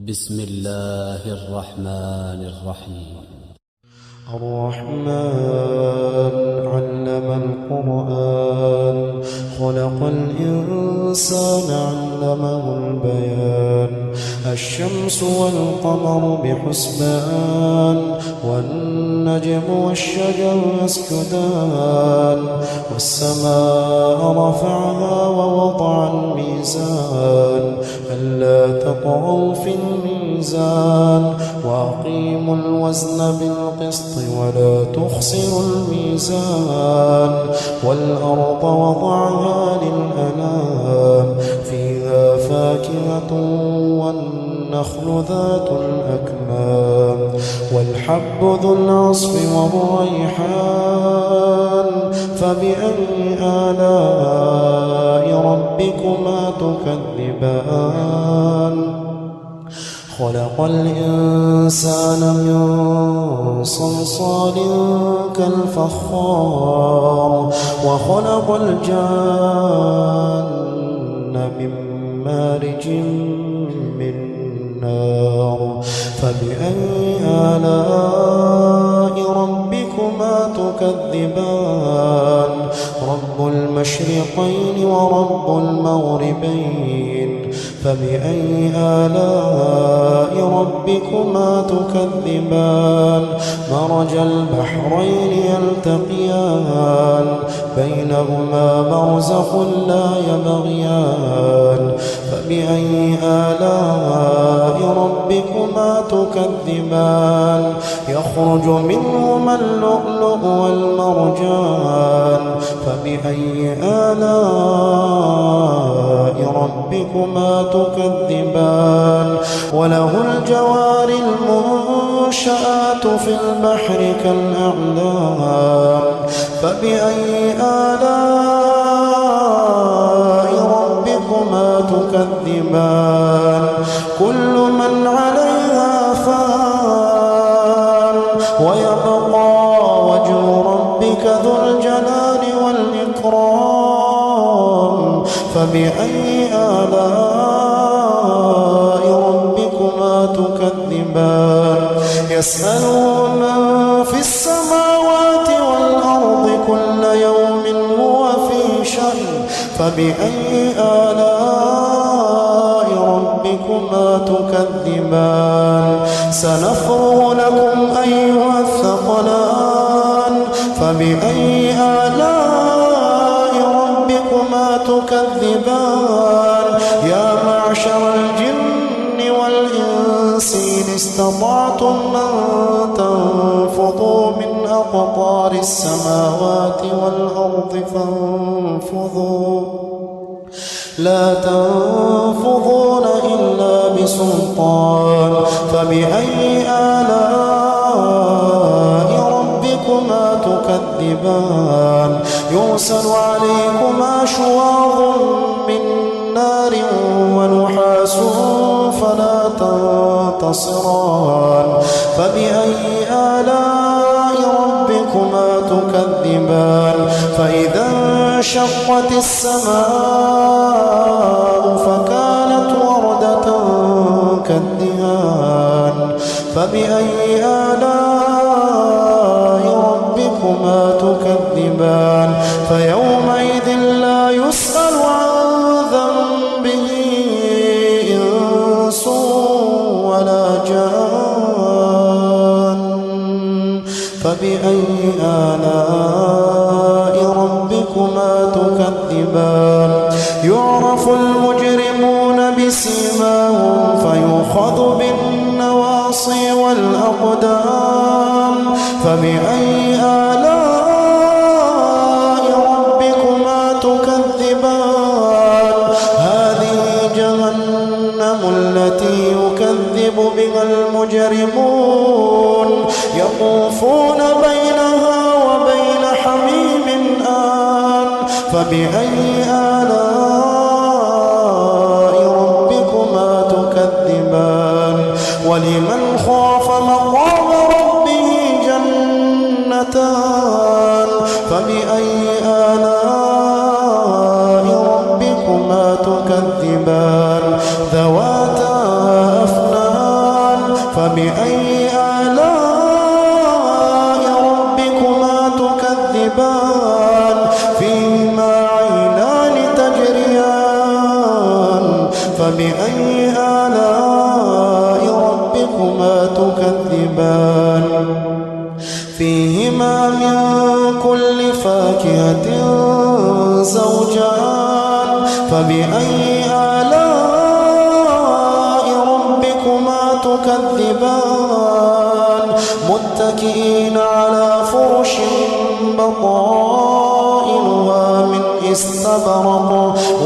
بسم الله الرحمن الرحيم. الرحمن علم القرآن خلق الإنسان علمه البيان الشمس والقمر بحسبان والنجم والشجر يسجدان والسماء رفعها ووضع الميزان ألا تطغوا في الميزان وأقيموا الوزن بالقسط ولا تخسروا الميزان والأرض وضعها للأنام فيها فاكهة والنخل ذات الأكمام والحب ذو العصف والريحان فبأي آلاء ربكما تكذبان خلق الإنسان من صلصال كالفخار وخلق الجان من مارج من نار فبأي آلاء ربكما تكذبان رب المشرقين ورب المغربين فبأي آلاء ربكما تكذبان مرج البحرين يلتقيان بينهما برزخ لا يبغيان فبأي آلاء ربكما تكذبان يخرج منهما اللؤلؤ والمرجان فبأي آلاء ربكما تكذبان وله الجوار المنشآت في البحر كالأعلام فبأي آلاء ربكما تكذبان كل من عليها فان ويبقى وجه ربك ذو الجلال والإكرام فبأي آلاء ربكما تكذبان يسأله من في السماوات والأرض كل يوم هو في شأن فبأي آلاء ربكما تكذبان سنفرغ لكم أيها الثقلان فبأي آلاء ربكما تكذبان يا معشر الجن والإنس إن استطعتم أن تنفضوا من أقطار السماوات والأرض فانفضوا لا تنفضون إلا بسلطان فبأي آلاء ربكما تكذبان يرسل عليكما شواظ من نار ونحاس فلا تنتصران فبأي آلاء ربكما تكذبان فإذا انشقت السماء فكانت وردة كالدهان فبأي آلاء ربكما تكذبان فيومئذ لا يسأل عن ذنبه إنس ولا جان فبأي آلاء ربكما تكذبان يعرف المجرمون بسيماهم فيؤخذ بالنواصي والأقدام فبأي آلاء ربكما تكذبان هذه جهنم التي يكذب بها المجرمون يطوفون بينها وبين حميم آن فبأي آلاء ربكما تكذبان ولمن خاف مقام ربه جنتان فبأي آلاء ربكما تكذبان ذواتا أفنان فبأي آلاء ربكما تكذبان فيهما عينان تجريان فبأي آلاء ربكما تكذبان فيهما من كل فاكهة زوجان فبأي آلاء ربكما تكذبان متكئين على فرش بطائنها من استبرق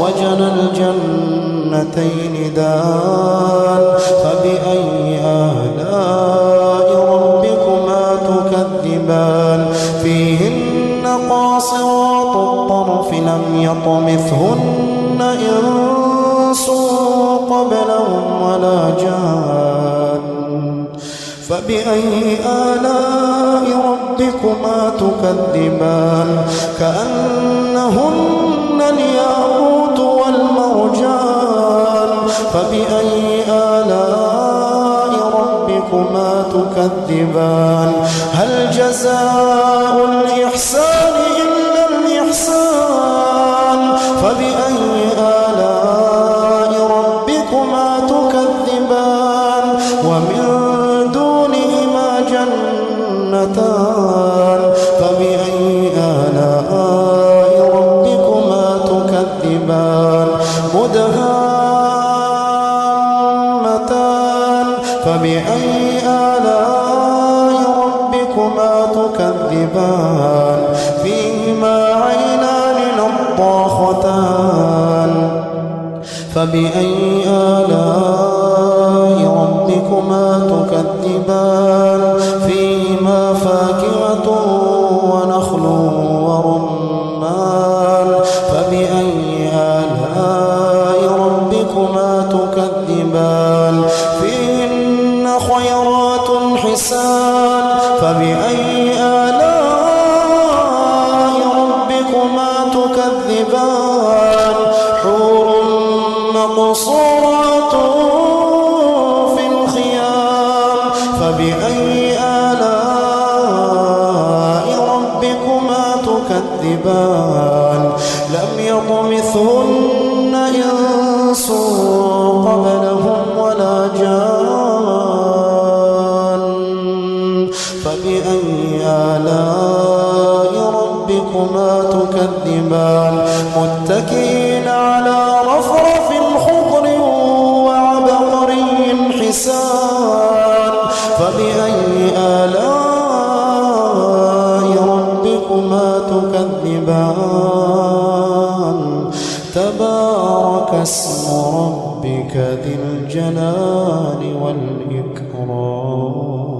وجنى الجنتين دان فبأي آلاء ربكما تكذبان فيهن قاصرات الطرف لم يطمثهن إنس قبلهم ولا جان فبأي آلاء ربكما تكذبان كأنهن الياقوت والمرجان فبأي آلاء ربكما تكذبان هل جزاء الإحسان إلا الإحسان فبأي آلاء ربكما تكذبان ومن دونهما جنتان فبأي آلاء ربكما تكذبان مدهامتان فبأي آلاء ربكما تكذبان فيهما عينان نضاختان فبأي آلاء ربكما تكذبان فيهما فاكهة ونخل ورمان فبأي آلاء ربكما تكذبان فيهن خيرات حسان فبأي آلاء ربكما تكذبان حور مقصورات في الخيام فبأي آلاء ربكما تكذبان لم يطمثهن إنس قبلهم ولا جان فبأي آلاء ربكما تكذبان متكئين على رفرف خضر وعبقري حسان فبأي آلاء ربكما تكذبان تبارك اسم ربك ذي الجلال والإكرام